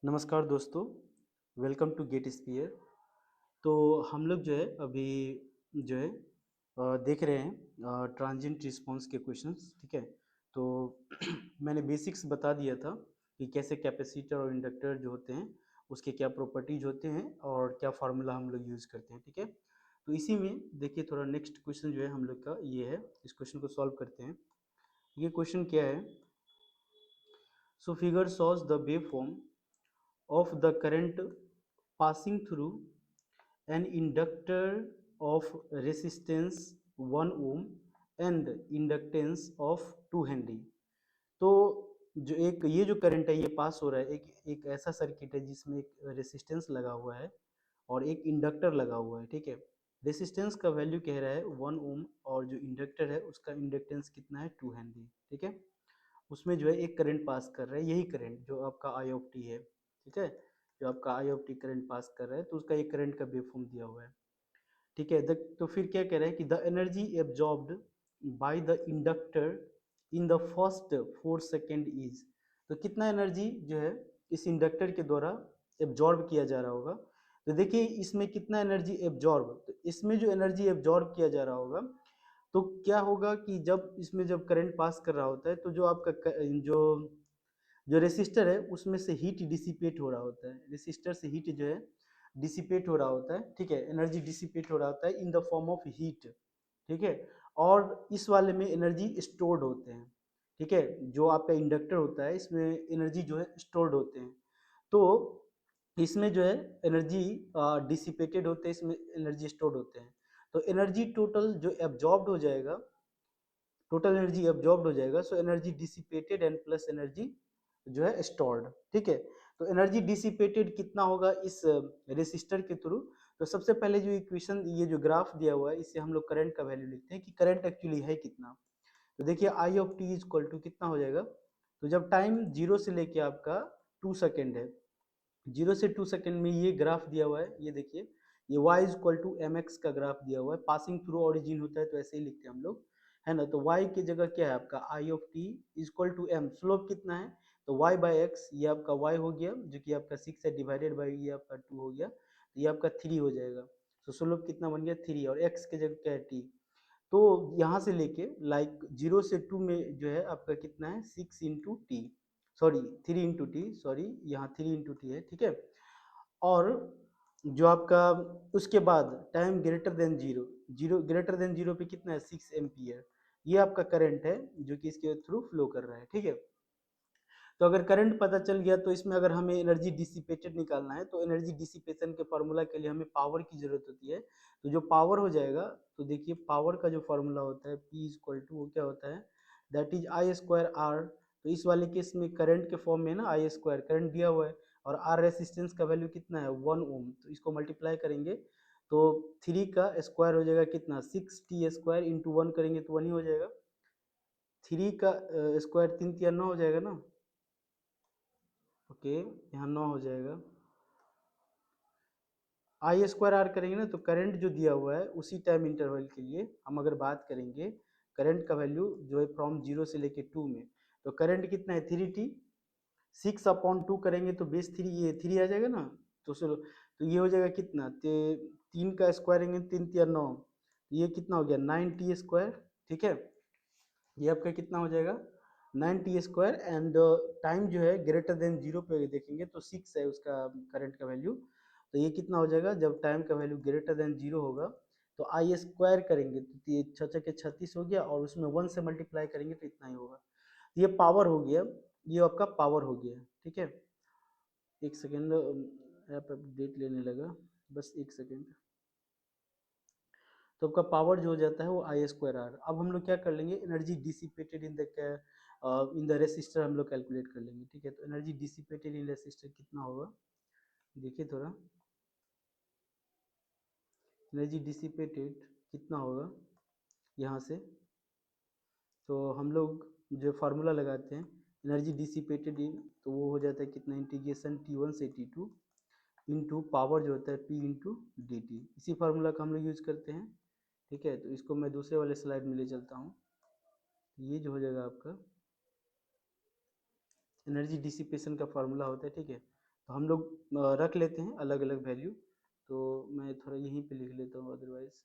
नमस्कार दोस्तों, welcome to get spear. तो हम लोग जो है अभी जो है देख रहे हैं ट्रांजिएंट रिस्पांस के क्वेश्चंस। ठीक है, तो मैंने बेसिक्स बता दिया था कि कैसे कैपेसिटर और इंडक्टर जो होते हैं उसके क्या प्रॉपर्टीज होते हैं और क्या फार्मूला हम लोग यूज़ करते हैं। ठीक है, तो इसी में देखिए थोड़ा नेक्स्ट क्वेश्चन जो है हम लोग का ये है, इस क्वेश्चन को सॉल्व करते हैं। ये क्वेश्चन क्या है? So figure shows the wave form of the current passing through an inductor of resistance 1 ohm and inductance of 2 Henry। तो जो एक ये जो करंट है ये पास हो रहा है, एक एक ऐसा सर्किट है जिसमें एक रेसिस्टेंस लगा हुआ है और एक इंडक्टर लगा हुआ है। ठीक है, रेसिस्टेंस का वैल्यू कह रहा है 1 ओम और जो इंडक्टर है उसका इंडक्टेंस कितना है 2 हेनरी। ठीक है, उसमें जो है एक करंट पास कर रहा है, यही करंट जो आपका आई ऑफ टी है। ठीक है, जो आपका I of T current pass कर रहा है तो उसका एक करंट का वेवफॉर्म दिया हुआ है। ठीक है, तो फिर क्या कह रहा है कि the energy absorbed by the inductor in the first 4 second is. तो कितना एनर्जी जो है इस इंडक्टर के द्वारा एब्जॉर्ब किया जा रहा होगा। तो देखिए इसमें कितना एनर्जी एब्जॉर्ब, तो इसमें जो एनर्जी एब्जॉर्ब किया जा रहा होगा तो क्या होगा कि जब इसमें जब करंट पास कर रहा होता है तो जो आपका जो जो रेसिस्टर है उसमें से हीट डिसिपेट हो रहा होता है, रेसिस्टर से हीट जो है डिसिपेट हो रहा होता है। ठीक है, एनर्जी डिसिपेट हो रहा होता है in the form of heat. ठीक है, और इस वाले में एनर्जी स्टोर्ड होते हैं। ठीक है, जो आपका इंडक्टर होता है इसमें एनर्जी जो है स्टोर्ड होते हैं। तो इसमें जो है एनर्जी डिसिपेटेड होते हैं, इसमें एनर्जी स्टोर्ड होते हैं। तो एनर्जी टोटल जो एब्जॉर्ब्ड हो जाएगा, टोटल एनर्जी एब्जॉर्ब्ड हो जाएगा, सो energy dissipated and plus energy जो है स्टोर्ड। ठीक है, तो एनर्जी डिसिपेटेड कितना होगा इस रेसिस्टर के थ्रू। तो सबसे पहले जो इक्वेशन, ये जो ग्राफ दिया हुआ है इससे हम लोग करंट का वैल्यू लिखते हैं कि करंट एक्चुअली है कितना। तो देखिए I of T is equal to कितना हो जाएगा। तो जब टाइम 0 से लेके आपका 2 सेकेंड है, 0 से 2 सेकेंड में ये ग्राफ दिया हुआ है, ये देखिए ये y is equal to M X का ग्राफ दिया हुआ है, पासिंग थ्रू ओरिजिन होता है तो ऐसे ही लिखते हैं हम लोग, है ना। तो y की जगह क्या है आपका I of T is equal to M, slope कितना है तो y बाई एक्स, ये आपका y हो गया जो कि आपका 6 है, डिवाइडेड बाई ये आपका 2 हो गया, तो ये आपका 3 हो जाएगा। तो स्लोप कितना बन गया 3, और x की जगह क्या है t। तो यहाँ से लेके लाइक 0 से 2 में जो है आपका कितना है 6 into T, sorry 3 into T, sorry यहाँ 3 इंटू टी है। ठीक है, और जो आपका उसके बाद time greater than zero, zero greater than zero पे कितना है 6 एम्पियर, ये आपका करंट है जो कि इसके थ्रू फ्लो कर रहा है। ठीक है, तो अगर करंट पता चल गया तो इसमें अगर हमें एनर्जी डिसिपेटेड निकालना है तो एनर्जी डिसिपेशन के फार्मूला के लिए हमें पावर की जरूरत होती है। तो जो पावर हो जाएगा, तो देखिए पावर का जो फार्मूला होता है P इक्वल टू वो क्या होता है, that is I square R. तो इस वाले केस में करंट के फॉर्म में ना आई स्क्वायर करंट दिया हुआ है, और आर रेसिस्टेंस का वैल्यू कितना है 1 ओम, तो इसको मल्टीप्लाई करेंगे तो 3 का स्क्वायर हो जाएगा कितना 6t स्क्वायर इंटू 1 करेंगे तो 1 ही हो जाएगा। 3 का स्क्वायर 3 3 9 हो जाएगा ना। ओके, यहाँ 9 हो जाएगा। आई स्क्वायर आर करेंगे ना तो करंट जो दिया हुआ है उसी टाइम इंटरवल के लिए हम अगर बात करेंगे, करंट का वैल्यू जो है फ्रॉम 0 से लेके 2 में, तो करंट कितना है 3t, 6/2 करेंगे तो बेस 3, ये 3 आ जाएगा ना। तो चलो, तो ये हो जाएगा कितना 3 का स्क्वायर करेंगे 3 3 9, ये कितना हो गया 9t स्क्वायर। ठीक है, ये आपका कितना हो जाएगा 9t स्क्वायर, एंड टाइम जो है ग्रेटर देन 0 पे देखेंगे तो 6 है उसका करंट का वैल्यू। तो ये कितना हो जाएगा जब टाइम का वैल्यू ग्रेटर देन 0 होगा, तो आई स्क्वायर करेंगे तो ये 6 के 36 हो गया, और उसमें 1 से मल्टीप्लाई करेंगे तो इतना ही होगा। ये पावर हो गया, ये आपका पावर हो गया। ठीक है, एक सेकेंड, ऐप अपडेट लेने लगा, बस एक सेकेंड। तो आपका पावर जो हो जाता है वो आई स्क्वायर आर। अब हम लोग क्या कर लेंगे, energy dissipated in the resistor हम लोग कैलकुलेट कर लेंगे। ठीक है, तो एनर्जी डिसिपेटेड इन रेसिस्टर कितना होगा, देखिए थोड़ा, एनर्जी डिसिपेटेड कितना होगा यहाँ से। तो हम लोग जो फार्मूला लगाते हैं एनर्जी डिसिपेटेड इन, तो वो हो जाता है कितना इंटीग्रेशन T1 से T2 इंटू पावर जो होता है P इंटू डी टी, इसी फार्मूला का हम लोग यूज करते हैं। ठीक है, तो इसको मैं दूसरे वाले स्लाइड में ले चलता हूँ। ये जो हो जाएगा आपका एनर्जी डिसिपेशन का फार्मूला होता है। ठीक है, तो हम लोग रख लेते हैं अलग अलग वैल्यू। तो मैं थोड़ा यहीं पे लिख लेता हूँ, अदरवाइज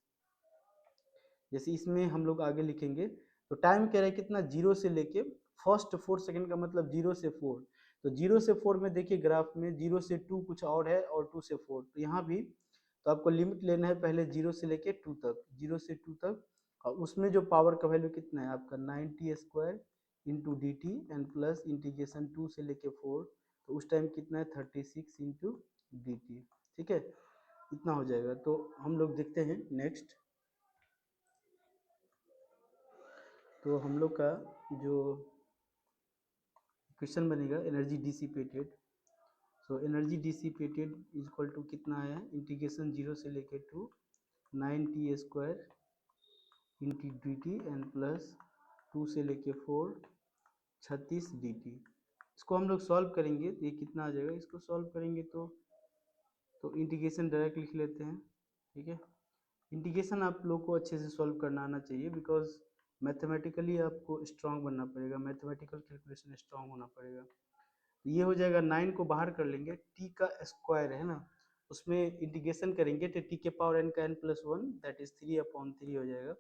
जैसे इसमें हम लोग आगे लिखेंगे तो टाइम कह रहा है कितना, 0 से लेके फर्स्ट 4 सेकंड का मतलब 0 से 4। तो 0 से 4 में देखिए ग्राफ में 0 से 2 कुछ और है और 2 से 4, तो यहाँ भी तो आपको लिमिट लेना है पहले 0 से लेके 2 तक, 0 से 2 तक। और उसमें जो पावर का वैल्यू कितना है आपका 90 square into D T and plus integration 2 से लेके 4, तो उस टाइम कितना है 36 इंटू डी टी। ठीक है, इतना हो जाएगा। तो हम लोग देखते हैं नेक्स्ट। तो हम लोग का जो क्वेश्चन बनेगा energy dissipated, so energy dissipated is equal to कितना आया, इंटीग्रेशन 0 से लेके 2 9t square into D T and plus 2 से लेके 4 36 डी टी। इसको हम लोग सॉल्व करेंगे तो ये कितना आ जाएगा, इसको सॉल्व करेंगे तो इंटीग्रेशन डायरेक्ट लिख लेते हैं। ठीक है, इंटीग्रेशन आप लोग को अच्छे से सॉल्व करना आना चाहिए, बिकॉज मैथमेटिकली आपको स्ट्रांग बनना पड़ेगा, मैथमेटिकल कैलकुलेशन स्ट्रांग होना पड़ेगा। तो ये हो जाएगा, 9 को बाहर कर लेंगे, टी का स्क्वायर है ना, उसमें इंटीग्रेशन करेंगे तो टी के पावर एन का n+1 दैट इज 3/3 हो जाएगा।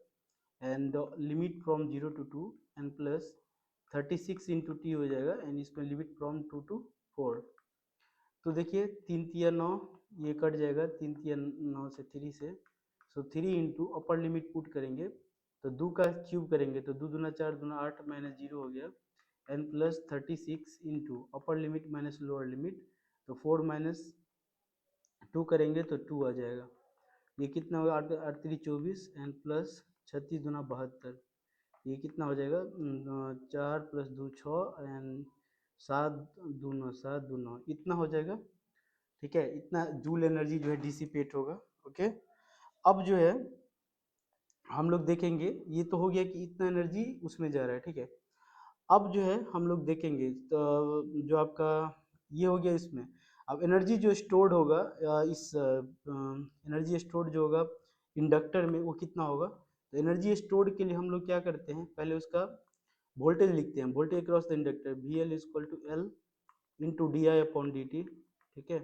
And limit from 0 to 2 N plus 36 into T हो जाएगा, एंड इसमें लिमिट फ्रॉम 2 to 4। तो देखिए 3 तिया 9, ये कट जाएगा 3 तिया 9 से 3 से, सो 3 इंटू अपर लिमिट पुट करेंगे तो 2 का क्यूब करेंगे तो 2 दूना 4 दूना 8 माइनस 0 हो गया, N plus 36 into upper limit minus lower limit, तो 4 माइनस 2 करेंगे तो 2 आ जाएगा। ये कितना होगा, 8 8 3 24 एन प्लस 36 दूना 72, ये कितना हो जाएगा 4 प्लस 2 6 एंड 7 दूना 7 दूना, इतना हो जाएगा। ठीक है, इतना जूल एनर्जी जो है डिसिपेट होगा। ओके, अब जो है हम लोग देखेंगे, ये तो हो गया कि इतना एनर्जी उसमें जा रहा है। ठीक है, अब जो है हम लोग देखेंगे तो जो आपका ये हो गया इसमें, अब एनर्जी जो स्टोर्ड होगा इस एनर्जी स्टोर्ड जो होगा इंडक्टर में वो कितना होगा। तो एनर्जी स्टोर्ड के लिए हम लोग क्या करते हैं, पहले उसका वोल्टेज लिखते हैं, voltage across the inductor V L equal to L into D I upon D T. ठीक है,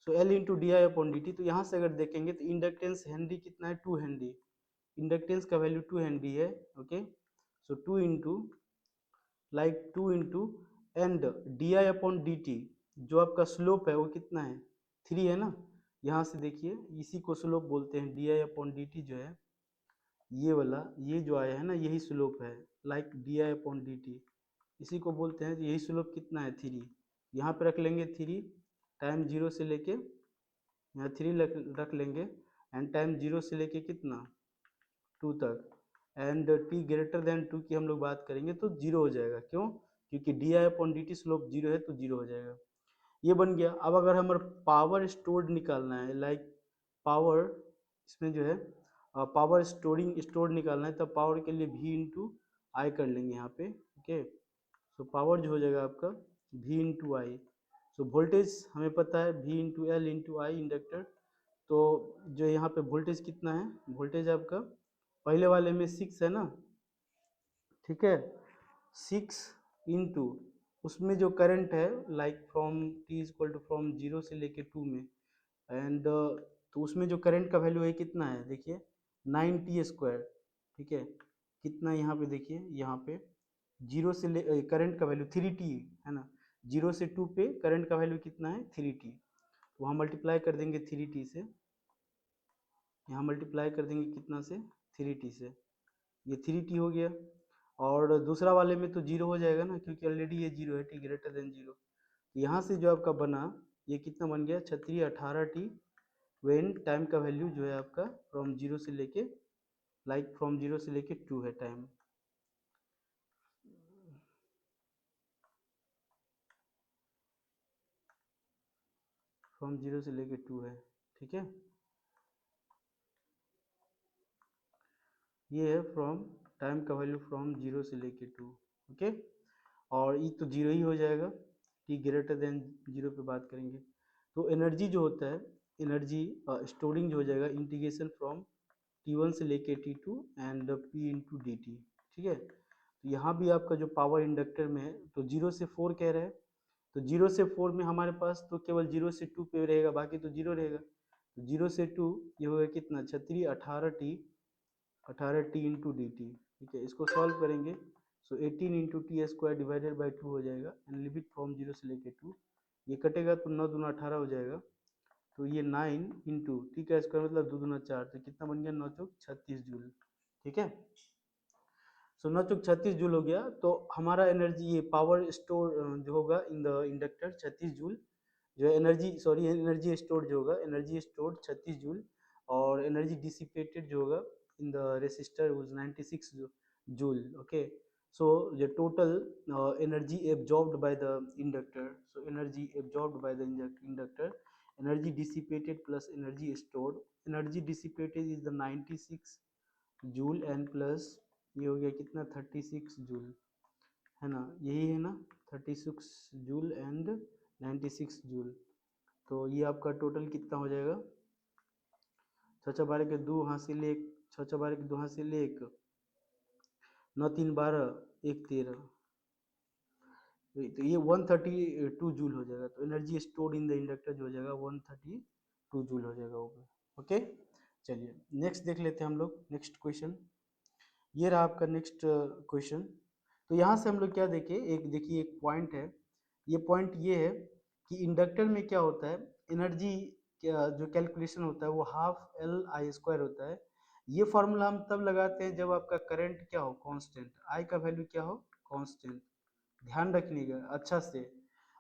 so L into D I upon D T, तो यहाँ से अगर देखेंगे तो इंडक्टेंस हेनरी कितना है 2 हेनरी, इंडक्टेंस का वैल्यू 2 हेनरी है। Okay, so 2 into like 2 into and D I upon D T, जो आपका स्लोप है वो कितना है 3 है ना, यहाँ से देखिए इसी को स्लोप बोलते हैं, D I upon D T जो है ये वाला, ये जो आया है ना यही स्लोप है, like D I upon D T इसी को बोलते हैं। यही स्लोप कितना है 3, यहाँ पे रख लेंगे 3, टाइम 0 से लेके यहाँ 3 रख लेंगे, एंड टाइम 0 से लेके कितना 2 तक, एंड t ग्रेटर देन 2 की हम लोग बात करेंगे तो 0 हो जाएगा। क्यों, क्योंकि D I upon D T slope 0 है तो 0 हो जाएगा। ये बन गया। अब अगर हमारा पावर स्टोर्ड निकालना है, लाइक पावर इसमें जो है पावर स्टोरिंग स्टोर निकालना है, तब पावर के लिए v इंटू आई कर लेंगे यहाँ पे। ओके, सो पावर जो हो जाएगा आपका v इंटू आई। सो वोल्टेज हमें पता है v इंटू एल इंटू आई इंडक्टर, तो जो यहाँ पे वोल्टेज कितना है, वोल्टेज आपका पहले वाले में 6 है ना। ठीक है, 6 इंटू उसमें जो करंट है like from T equal to from 0 से लेके 2 में, एंड तो उसमें जो करंट का वैल्यू है कितना है देखिए 9t स्क्वायर। ठीक है, कितना यहाँ पे देखिए, यहाँ पे 0 से ले करंट का वैल्यू 3t है ना, 0 से 2 पे करंट का वैल्यू कितना है 3t, तो वहाँ मल्टीप्लाई कर देंगे 3t से, यहाँ मल्टीप्लाई कर देंगे कितना से 3t से, ये 3t हो गया। और दूसरा वाले में तो 0 हो जाएगा ना, क्योंकि ऑलरेडी ये 0 है, t ग्रेटर देन 0। यहाँ से जो आपका बना ये कितना बन गया 18t, वेन टाइम का वैल्यू जो है आपका फ्रॉम 0 से लेके लाइक फ्रॉम 0 से लेके 2 है टाइम। फ्रॉम 0 से लेके 2 है। ठीक है, ये है फ्रॉम टाइम का वैल्यू फ्रॉम 0 से लेके 2। ओके, और ये तो 0 ही हो जाएगा, t ग्रेटर देन 0 पे बात करेंगे। तो एनर्जी जो होता है, एनर्जी स्टोरिंग जो हो जाएगा इंटीग्रेशन फ्रॉम t1 से लेके t2 and p into D T. ठीक है, तो यहाँ भी आपका जो पावर इंडक्टर में है तो 0 से 4 कह रहे हैं, तो 0 से 4 में हमारे पास तो केवल 0 से 2 पे रहेगा, बाकी तो 0 रहेगा। तो 0 से 2 ये होगा कितना, 36 18t इंटू डी टी। ठीक है, इसको सॉल्व करेंगे। सो 18 into T square divided by 2 हो जाएगा, एंड लिमिट फ्रॉम 0 से लेके 2। ये कटेगा तो 9 दूना 18 हो जाएगा। तो ये 9 इंटू टी का स्क्वायर मतलब 2 दूना 4, तो कितना बन गया, 9 चौक 36 जूल। ठीक है, सो 9 चौक 36 जूल हो गया। तो हमारा एनर्जी, ये पावर स्टोर जो होगा इन द इंडक्टर 36 जूल, जो है एनर्जी, सॉरी एनर्जी स्टोर जो होगा, एनर्जी स्टोर 36 जूल, और एनर्जी डिसिपेटेड जो होगा इन the resistor was 96 joule. Okay, so the total energy absorbed by the inductor, so energy absorbed by the inductor, energy dissipated plus energy stored, energy dissipated is the 96 joule and plus ये हो गया कितना, 36 joule, है ना, यही है ना, 36 joule and 96 joule. तो ये आपका टोटल कितना हो जाएगा, 6 6 12 के 2 हासिल 1, 6 6 12 के 2 हासिल 1, 9 3 12 1 13, तो ये 132 जूल हो जाएगा। तो energy stored in the inductor जो हो जाएगा 132 जूल हो जाएगा ऊपर। ओके, चलिए नेक्स्ट देख लेते हैं हम लोग, नेक्स्ट क्वेश्चन। ये रहा आपका नेक्स्ट क्वेश्चन। तो यहाँ से हम लोग क्या देखें, एक देखिए एक पॉइंट है, ये पॉइंट ये है कि इंडक्टर में क्या होता है, एनर्जी जो कैलकुलेशन होता है वो हाफ एल आई स्क्वायर होता है। ये फॉर्मूला हम तब लगाते हैं जब आपका करंट क्या हो, कांस्टेंट, आई का वैल्यू क्या हो, कांस्टेंट। ध्यान रखने का अच्छा से,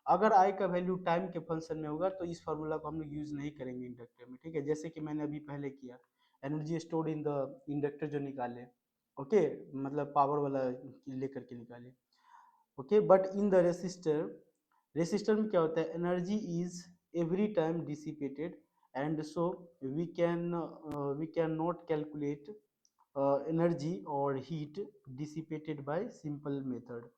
अगर आई का वैल्यू टाइम के फंक्शन में होगा तो इस फॉर्मूला को हम लोग यूज नहीं करेंगे इंडक्टर में। ठीक है, जैसे कि मैंने अभी पहले किया, energy stored in the inductor जो निकाले, ओके, मतलब पावर वाला लेकर के निकाले। Okay, but in the resistor, resistor में क्या होता है, energy is every time dissipated, and so we can not calculate energy और heat dissipated by simple method.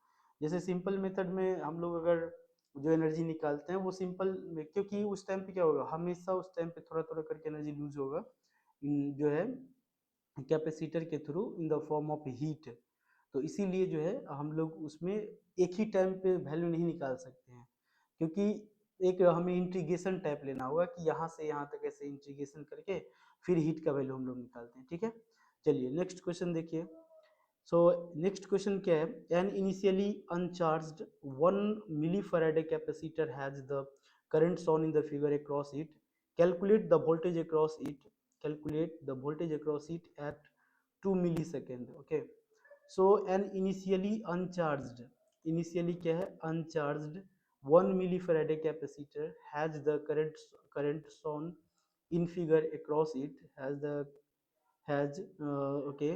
जैसे सिंपल मेथड में हम लोग अगर जो एनर्जी निकालते हैं वो सिंपल में, क्योंकि उस टाइम पे क्या होगा, हमेशा उस टाइम पे थोड़ा थोड़ा करके एनर्जी लूज होगा जो है कैपेसिटर के through in the form of heat. तो इसीलिए जो है हम लोग उसमें एक ही टाइम पे वैल्यू नहीं निकाल सकते हैं, क्योंकि एक हमें इंटीग्रेशन टाइप लेना होगा कि यहाँ से यहाँ तक ऐसे इंटीग्रेशन करके फिर हीट का वैल्यू हम लोग निकालते हैं। ठीक है, चलिए नेक्स्ट क्वेश्चन देखिए। सो नेक्स्ट क्वेश्चन क्या है, an initially uncharged 1 millifarad capacitor has the current shown in the figure across it, calculate the voltage across it, calculate the voltage across it at 2 millisecond. Okay, so an initially uncharged, initially क्या है, uncharged 1 millifarad capacitor has the current shown in figure across it, okay,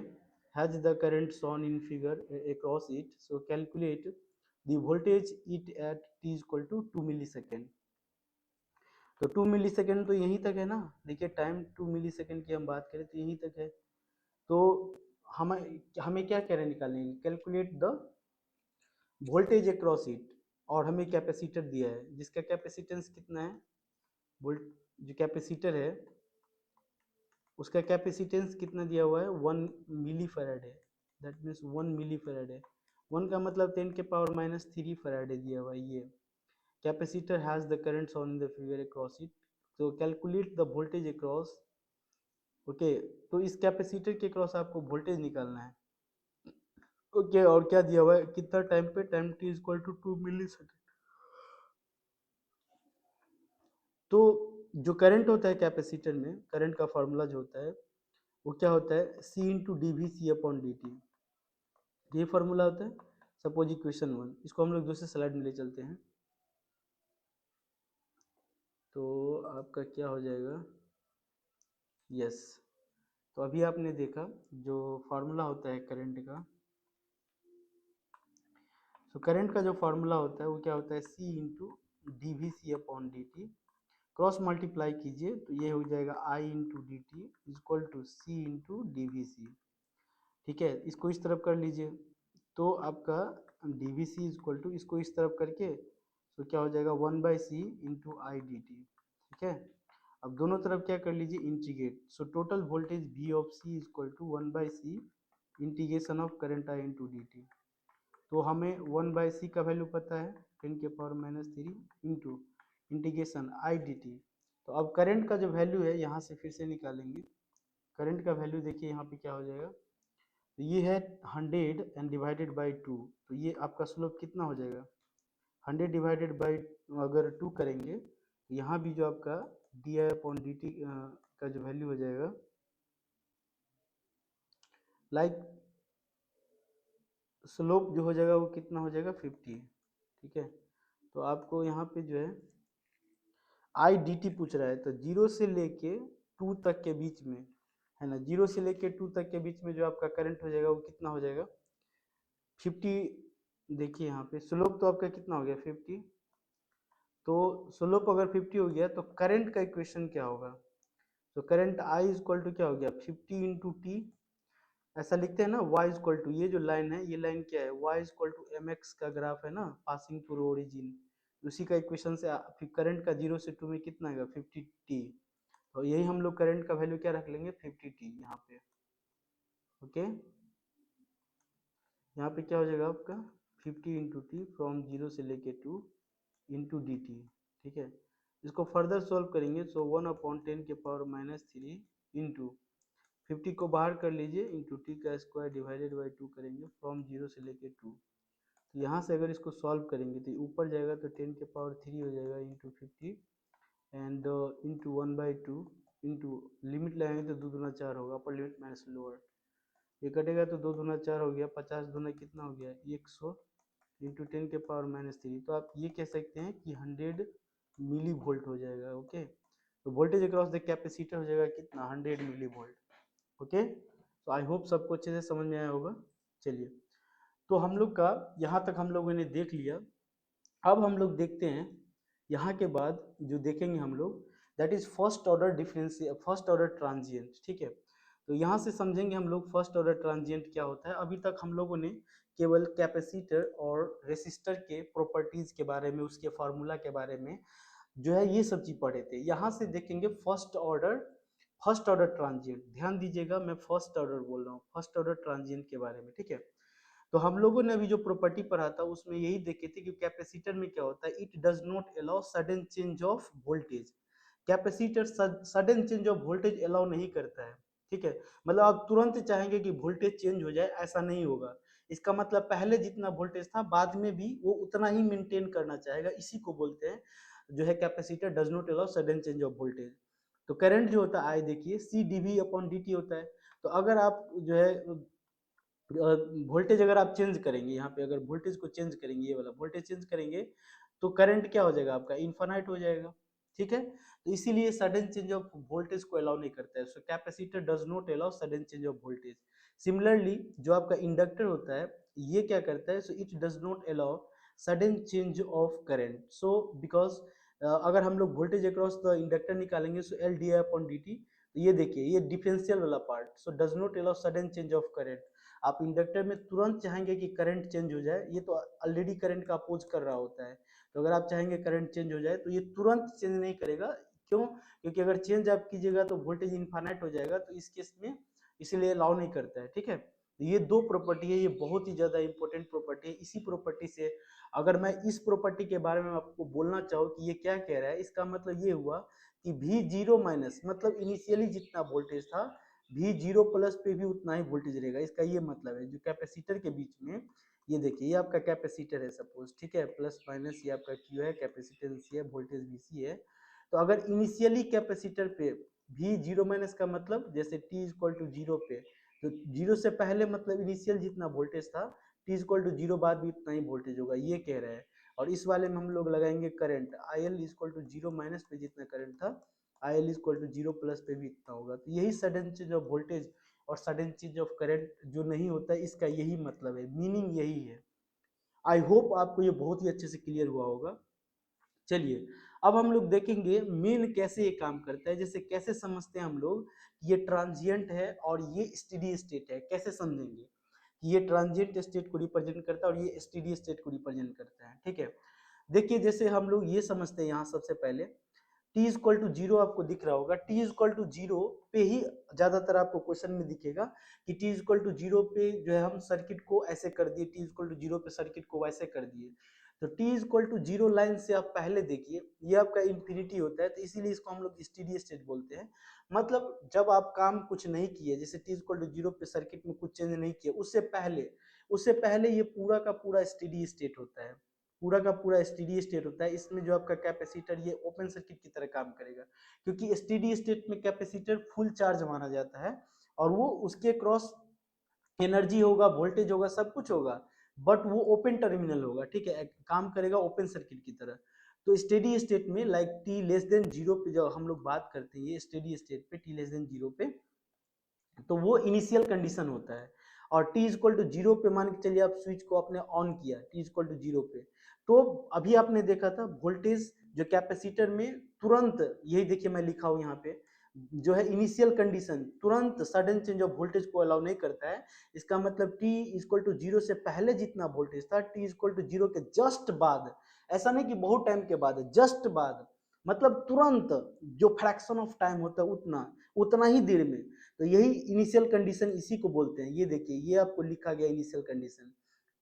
has the current shown in figure across it. So calculate the voltage it at t is equal to 2 millisecond. तो 2 millisecond तो यहीं तक है ना, देखिए time 2 मिली second की हम बात करें तो यहीं तक है। तो हमें हमें क्या कह रहे हैं, निकालने, calculate the voltage across it, और हमें कैपेसिटर दिया है जिसका कैपेसिटेंस कितना है, वोल्ट जो कैपेसिटर है उसका कैपेसिटेंस कितना दिया हुआ है, 1 मिली फैराड है, दैट मीन्स 1 मिली फैराड है, 1 का मतलब 10 के पावर माइनस 3 फैराड दिया हुआ है। ये capacitor has the current shown in the figure across it, तो calculate the voltage across. Okay, तो इस कैपेसिटर के क्रॉस आपको वोल्टेज निकालना है। ओके, और क्या दिया हुआ है, कितना टाइम पे, time t equal to 2 millisecond. तो जो करंट होता है कैपेसिटर में, करंट का फॉर्मूला जो होता है वो क्या होता है, c into D V C upon D T, ये फॉर्मूला होता है। सपोज इक्वेशन 1, इसको हम लोग दूसरे स्लाइड में ले चलते हैं, तो आपका क्या हो जाएगा, यस। तो अभी आपने देखा जो फार्मूला होता है करंट का, तो करंट का जो फार्मूला होता है वो क्या होता है, C into D V C upon D T, cross multiply कीजिए तो ये हो जाएगा I into D T is equal to C into D V C. ठीक है, इसको इस तरफ कर लीजिए तो आपका D V C is equal to, इसको इस तरफ करके तो क्या हो जाएगा 1/c इंटू आई डी टी। ठीक है, अब दोनों तरफ क्या कर लीजिए, integrate, so total voltage V of C is equal to 1/c integration of current I into D T. तो हमें 1/c का वैल्यू पता है, 10⁻³ into integration I D T. तो अब करंट का जो वैल्यू है यहाँ से फिर से निकालेंगे। करंट का वैल्यू देखिए यहाँ पे क्या हो जाएगा, तो ये है 100 एंड डिवाइडेड बाई 2, तो ये आपका स्लोप कितना हो जाएगा 100 डिवाइडेड बाई अगर 2 करेंगे तो यहाँ भी जो आपका D I upon D T का जो वैल्यू हो जाएगा लाइक स्लोप जो हो जाएगा वो कितना हो जाएगा 50। ठीक है, तो आपको यहाँ पे जो है आई डी टी पूछ रहा है, तो 0 से लेके 2 तक के बीच में है ना, 0 से लेके 2 तक के बीच में जो आपका करंट हो जाएगा वो कितना हो जाएगा 50। देखिए यहाँ पे स्लोप तो आपका कितना हो गया 50, तो स्लोप अगर 50 हो गया तो करंट का इक्वेशन क्या होगा, तो current I is equal to क्या हो गया 50 इंटू टी, ऐसा लिखते हैं ना, y इज इक्वल टू ये जो लाइन है ये लाइन क्या है y is equal to M X का ग्राफ है ना पासिंग थ्रू ओरिजिन, उसी का इक्वेशन से फिर करंट का 0 से 2 में कितना आएगा 50 टी, तो यही हम लोग करंट का वैल्यू क्या रख लेंगे 50 टी यहाँ पे। ओके, यहाँ पे क्या हो जाएगा आपका 50 इंटू टी फ्रॉम 0 से लेके 2 इंटू डी टी। ठीक है, इसको फर्दर सॉल्व करेंगे, सो 1/10⁻³ इंटू 50 को बाहर कर लीजिए इंटू टी का स्क्वायर डिवाइडेड बाई 2 करेंगे फ्रॉम 0 से लेके 2, तो यहाँ से अगर इसको सॉल्व करेंगे तो ऊपर जाएगा तो 10⁻³ हो जाएगा into 50 and into 1/2 into limit लगाएंगे तो 2 दूना 4 होगा, अपर लिमिट माइनस लोअर, ये कटेगा तो 2 दूना 4 हो गया, 50 दूना कितना हो गया 100 इंटू 10⁻³ तो आप ये कह सकते हैं कि 100 मिली वोल्ट हो जाएगा। ओके, तो वोल्टेज अक्रॉस द कैपेसिटर हो जाएगा कितना 100 मिली वोल्ट। ओके, तो आई होप सबको अच्छे से समझ में आया होगा। चलिए, तो हम लोग का यहाँ तक हम लोगों ने देख लिया, अब हम लोग देखते हैं यहाँ के बाद जो देखेंगे हम लोग that is first order differential first order transient. ठीक है, तो यहाँ से समझेंगे हम लोग फर्स्ट ऑर्डर ट्रांजिएंट क्या होता है। अभी तक हम लोगों ने केवल कैपेसिटर और रेसिस्टर के प्रॉपर्टीज के बारे में, उसके फार्मूला के बारे में जो है ये सब चीज पढ़े थे। यहाँ से देखेंगे फर्स्ट ऑर्डर ट्रांजिएंट, ध्यान दीजिएगा मैं फर्स्ट ऑर्डर बोल रहा हूँ, फर्स्ट ऑर्डर ट्रांजिएंट के बारे में। ठीक है, तो हम लोगों ने अभी जो प्रॉपर्टी पढ़ा था उसमें यही देखे थे कि कैपेसिटर में क्या होता है, it does not allow sudden change of voltage. Capacitor sudden change of voltage allow नहीं करता है। ठीक है, मतलब आप तुरंत चाहेंगे कि वोल्टेज चेंज हो जाए, ऐसा नहीं होगा। इसका मतलब पहले जितना वोल्टेज था बाद में भी वो उतना ही मेंटेन करना चाहेगा, इसी को बोलते हैं जो है capacitor does not allow sudden change of voltage. तो करंट जो होता है आई देखिए सी डीवी अपॉन डी टी होता है। तो अगर आप जो है वोल्टेज अगर आप चेंज करेंगे, यहाँ पे अगर वोल्टेज को चेंज करेंगे, ये वाला वोल्टेज चेंज करेंगे तो करंट क्या हो जाएगा आपका इनफाइनाइट हो जाएगा। ठीक है, तो इसीलिए सडन चेंज ऑफ वोल्टेज को अलाउ नहीं करता है, so capacitor does not allow sudden change of voltage. Similarly जो आपका इंडक्टर होता है ये क्या करता है, so it does not allow sudden change of current. So because अगर हम लोग वोल्टेज अक्रॉस द इंडक्टर निकालेंगे so L D I upon D T, तो ये देखिए ये डिफरेंशियल वाला part, so does not allow sudden change of current. आप इंडक्टर में तुरंत चाहेंगे कि करंट चेंज हो जाए, ये तो ऑलरेडी करंट का अपोज कर रहा होता है, तो अगर आप चाहेंगे करंट चेंज हो जाए तो ये तुरंत चेंज नहीं करेगा। क्यों? क्योंकि अगर चेंज आप कीजिएगा तो वोल्टेज इनफाइनाइट हो जाएगा, तो इस केस में इसीलिए अलाउ नहीं करता है। ठीक है, तो ये दो प्रॉपर्टी है, ये बहुत ही ज्यादा इंपॉर्टेंट प्रॉपर्टी है। इसी प्रॉपर्टी से अगर मैं इस प्रॉपर्टी के बारे में आपको बोलना चाहूँ कि ये क्या कह रहा है, इसका मतलब ये हुआ कि भी जीरो माइनस मतलब इनिशियली जितना वोल्टेज था भी जीरो प्लस पे भी उतना ही वोल्टेज रहेगा, इसका ये मतलब है। जो कैपेसिटर के बीच में ये देखिए ये आपका कैपेसिटर है सपोज, ठीक है, प्लस माइनस ये आपका क्यू है, कैपेसिटेंस है, वोल्टेज वीसी है। तो अगर इनिशियली कैपेसिटर पे भी जीरो माइनस का मतलब जैसे टी इक्वल टू जीरो पे, तो जीरो से पहले मतलब इनिशियल जितना वोल्टेज था टी इक्वल टू जीरो बाद भी उतना ही वोल्टेज होगा, ये कह रहा है। और इस वाले में हम लोग लगाएंगे current I L equal to zero minus पे जितना करंट था I L equal to zero plus पे भी इतना होगा। तो यही सडन चेंज ऑफ वोल्टेज और सडन चेंज ऑफ करंट जो नहीं होता है, इसका यही मतलब है, मीनिंग यही है। आई होप आपको ये बहुत ही अच्छे से क्लियर हुआ होगा। चलिए, अब हम लोग देखेंगे मेन कैसे ये काम करता है, जैसे कैसे समझते हैं हम लोग ये ट्रांजिएंट है और ये स्टेडी स्टेट है, कैसे समझेंगे कि ये ट्रांजिएंट स्टेट को रिप्रेजेंट करता है और ये स्टेडी स्टेट को रिप्रेजेंट करता है। ठीक है, देखिए जैसे हम लोग ये समझते हैं यहाँ सबसे पहले टी इक्वल टू जीरो आपको दिख रहा होगा, टी इक्वल टू जीरो पे ही ज्यादातर आपको क्वेश्चन में दिखेगा कि टी इक्वल टू जीरो पे जो है हम सर्किट को ऐसे कर दिए, टी इक्वल टू जीरो पे सर्किट को वैसे कर दिए। तो t equal to zero line से आप पहले देखिए ये आपका इन्फिनिटी होता है, तो इसीलिए इसको हम लोग स्टेडी स्टेट बोलते हैं। मतलब जब आप काम कुछ नहीं किए, जैसे t इक्वल टू जीरो पे सर्किट में कुछ चेंज नहीं किए, उससे पहले ये पूरा का पूरा स्टेडी स्टेट होता है, पूरा का पूरा स्टेडी स्टेट होता है। इसमें जो आपका कैपेसिटर ये ओपन सर्किट की तरह काम करेगा, क्योंकि स्टेडी स्टेट में कैपेसिटर फुल चार्ज माना जाता है और वो उसके क्रॉस एनर्जी होगा, वोल्टेज होगा, सब कुछ होगा, बट वो ओपन टर्मिनल होगा, ठीक है, काम करेगा ओपन सर्किट की तरह। तो स्टेडी स्टेट में like T less than zero पे जब हम लोग बात करते हैं, ये स्टेडी स्टेट पे टी लेस देन जीरो पे, तो वो इनिशियल कंडीशन होता है। और टी इक्वल टू जीरो पे मान के चलिए आप स्विच को आपने ऑन किया टी इक्वल टू जीरो पे, तो अभी आपने देखा था वोल्टेज जो कैपेसिटर में तुरंत, यही देखिए मैं लिखा हूं यहाँ पे, जो है इनिशियल कंडीशन तुरंत सडन चेंज ऑफ वोल्टेज को अलाउ नहीं करता है। इसका मतलब टी इक्वल टू जीरो से पहले जितना वोल्टेज था टी इक्वल टू जीरो के जस्ट बाद, ऐसा नहीं कि बहुत टाइम के बाद, जस्ट बाद, मतलब तुरंत, जो फ्रैक्शन ऑफ टाइम होता है उतना उतना ही देर में, तो यही इनिशियल कंडीशन इसी को बोलते हैं। ये देखिए ये आपको लिखा गया initial condition,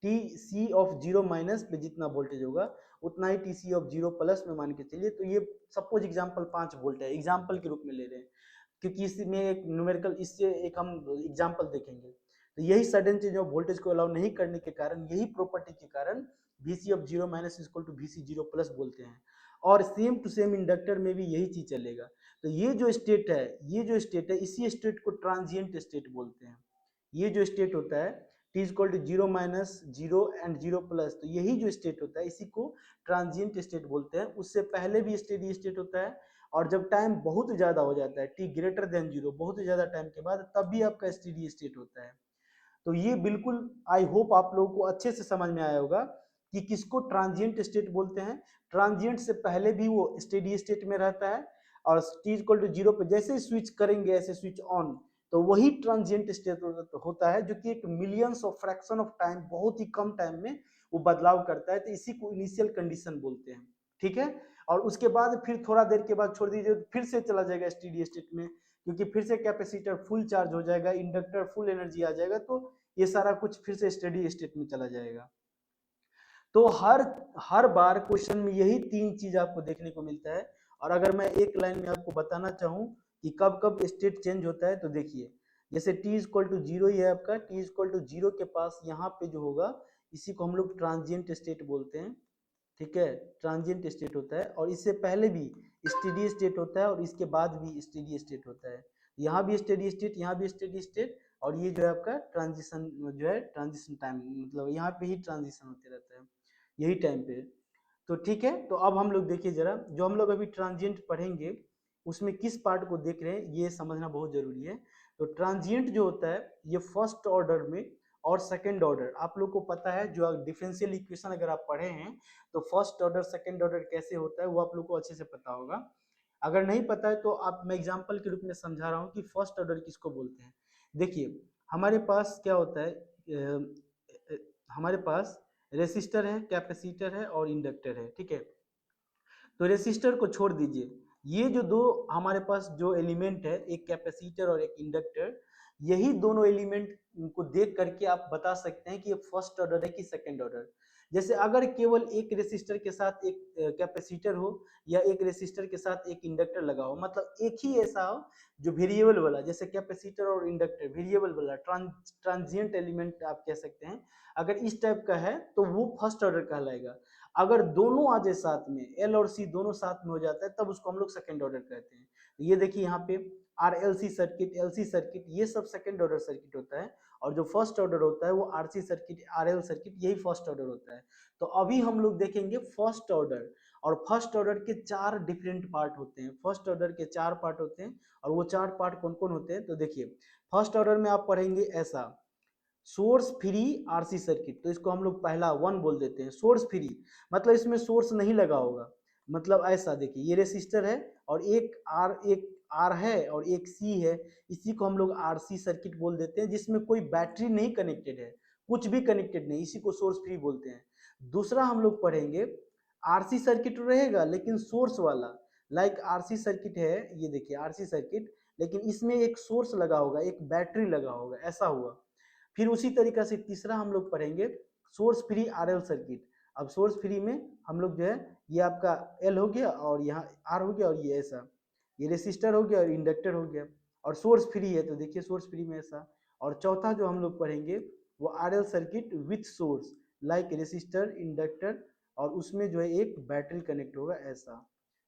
T C of zero minus पे जितना वोल्टेज होगा उतना ही T C of zero plus में मान के चलिए। तो ये सपोज एग्जांपल 5 वोल्ट है, एग्जांपल के रूप में ले रहे हैं, क्योंकि इसमें एक न्यूमेरिकल, इससे एक हम एग्जांपल देखेंगे। तो यही सडन चेंज ऑफ वोल्टेज को अलाउ नहीं करने के कारण, यही प्रॉपर्टी के कारण V C of zero minus equal to V C zero plus बोलते हैं। और सेम टू सेम इंडक्टर में भी यही चीज चलेगा। तो ये जो स्टेट है, इसी स्टेट को ट्रांजिएंट स्टेट बोलते हैं। ये जो स्टेट होता है T equal to zero minus zero and zero plus, तो यही जो स्टेट होता है इसी को ट्रांजिएंट स्टेट बोलते हैं। उससे पहले भी स्टेडी स्टेट होता है, और जब टाइम बहुत ज्यादा हो जाता है टी ग्रेटर देन जीरो, बहुत ज्यादा टाइम के बाद, तब भी आपका स्टेडी स्टेट होता है। तो ये बिल्कुल आई होप आप लोगों को अच्छे से समझ में आया होगा कि किसको ट्रांजिएंट स्टेट बोलते हैं। ट्रांजिएंट से पहले भी वो स्टेडी स्टेट में रहता है, और t इक्वल टू जीरो पे जैसे स्विच करेंगे, ऐसे स्विच ऑन, तो वही ट्रांजिएंट स्टेट होता है, जो कि एक millions of fraction of time, बहुत ही कम टाइम में वो बदलाव करता है। तो इसी को इनिशियल कंडीशन बोलते हैं, ठीक है। और उसके बाद फिर थोड़ा देर के बाद छोड़ दीजिए, फिर से चला जाएगा स्टेडी स्टेट में, क्योंकि फिर से कैपेसिटर फुल चार्ज हो जाएगा, इंडक्टर फुल एनर्जी आ जाएगा, तो ये सारा कुछ फिर से स्टेडी स्टेट में चला जाएगा। तो हर हर बार क्वेश्चन में यही तीन चीज आपको देखने को मिलता है। और अगर मैं एक लाइन में आपको बताना चाहूँ कि कब कब स्टेट चेंज होता है, तो देखिए जैसे t इक्वल टू जीरो ही है आपका, t इक्वल टू जीरो के पास यहाँ पे जो होगा इसी को हम लोग ट्रांजिएंट स्टेट बोलते हैं, ठीक है, ट्रांजिएंट स्टेट होता है। और इससे पहले भी स्टेडी स्टेट होता है, और इसके बाद भी स्टेडी स्टेट होता है। यहाँ भी स्टेडी स्टेट, यहाँ भी स्टेडी स्टेट, और ये जो है आपका ट्रांजिशन, जो है ट्रांजिशन टाइम, मतलब यहाँ पे ही ट्रांजिशन होते रहता है यही टाइम पे। तो ठीक है, तो अब हम लोग देखिए जरा, जो हम लोग अभी ट्रांजिएंट पढ़ेंगे उसमें किस पार्ट को देख रहे हैं ये समझना बहुत जरूरी है। तो ट्रांजिएंट जो होता है ये फर्स्ट ऑर्डर में और सेकंड ऑर्डर, आप लोग को पता है, जो डिफरेंशियल इक्वेशन अगर आप पढ़े हैं तो फर्स्ट ऑर्डर सेकंड ऑर्डर कैसे होता है वो आप लोग को अच्छे से पता होगा। अगर नहीं पता है तो आप, मैं एग्जांपल के रूप में समझा रहा हूँ कि फर्स्ट ऑर्डर किसको बोलते हैं। देखिए हमारे पास क्या होता है, हमारे पास रेसिस्टर है, कैपेसिटर है और इंडक्टर है, ठीक है। तो रेसिस्टर को छोड़ दीजिए, ये जो दो हमारे पास जो एलिमेंट है, एक कैपेसिटर और एक इंडक्टर, यही दोनों एलिमेंट को देख करके आप बता सकते हैं कि ये फर्स्ट ऑर्डर है कि सेकंड ऑर्डर। जैसे अगर केवल एक रेसिस्टर के साथ एक कैपेसिटर हो, या एक रेसिस्टर के साथ एक इंडक्टर लगा हो, मतलब एक ही ऐसा हो जो वेरिएबल वाला, जैसे कैपेसिटर और इंडक्टर वेरिएबल वाला ट्रांजिएंट एलिमेंट आप कह सकते हैं, अगर इस टाइप का है तो वो फर्स्ट ऑर्डर कहलाएगा। अगर दोनों आ जाए साथ में, एल और सी दोनों साथ में हो जाता है, तब उसको हम लोग सेकंड ऑर्डर कहते हैं। ये देखिए यहाँ पे R L C circuit, L C circuit, ये सब सेकंड ऑर्डर सर्किट होता है, और जो फर्स्ट ऑर्डर होता है वो R C circuit, R L circuit, यही फर्स्ट ऑर्डर होता है। तो अभी हम लोग देखेंगे फर्स्ट ऑर्डर, और फर्स्ट ऑर्डर के चार डिफरेंट पार्ट होते हैं, फर्स्ट ऑर्डर के चार पार्ट होते हैं। और वो चार पार्ट कौन कौन होते हैं, तो देखिए फर्स्ट ऑर्डर में आप पढ़ेंगे ऐसा, सोर्स फ्री आरसी सर्किट, तो इसको हम लोग पहला वन बोल देते हैं, सोर्स फ्री, मतलब इसमें सोर्स नहीं लगा होगा, मतलब ऐसा देखिए ये रेसिस्टर है, और एक आर है और एक सी है, इसी को हम लोग आरसी सर्किट बोल देते हैं, जिसमें कोई बैटरी नहीं कनेक्टेड है, कुछ भी कनेक्टेड नहीं, इसी को सोर्स फ्री बोलते हैं। दूसरा हम लोग पढ़ेंगे आरसी सर्किट रहेगा लेकिन सोर्स वाला, लाइक आरसी सर्किट है, ये देखिए आरसी सर्किट, लेकिन इसमें एक सोर्स लगा होगा, एक बैटरी लगा होगा, ऐसा हुआ। फिर उसी तरीका से तीसरा हम लोग पढ़ेंगे सोर्स फ्री आरएल सर्किट, अब सोर्स फ्री में हम लोग जो है ये आपका एल हो गया और यहाँ आर हो गया और ये ऐसा, ये रेसिस्टर हो गया और इंडक्टर हो गया और सोर्स फ्री है तो देखिए सोर्स फ्री में ऐसा। और चौथा जो हम लोग पढ़ेंगे वो RL circuit with source like resistor inductor और उसमें जो है एक बैटरी कनेक्ट होगा ऐसा,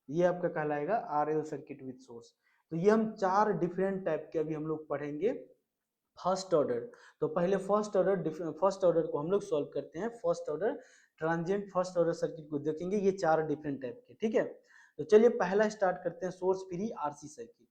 ये आपका कहलाएगा आरएल सर्किट विथ सोर्स। तो ये हम चार डिफरेंट टाइप के अभी हम लोग पढ़ेंगे फर्स्ट ऑर्डर। तो पहले फर्स्ट ऑर्डर को हम लोग सॉल्व करते हैं, first order transient first order circuit को देखेंगे, ये चार डिफरेंट टाइप के, ठीक है। तो चलिए पहला स्टार्ट करते हैं सोर्स फ्री आरसी सर्किट।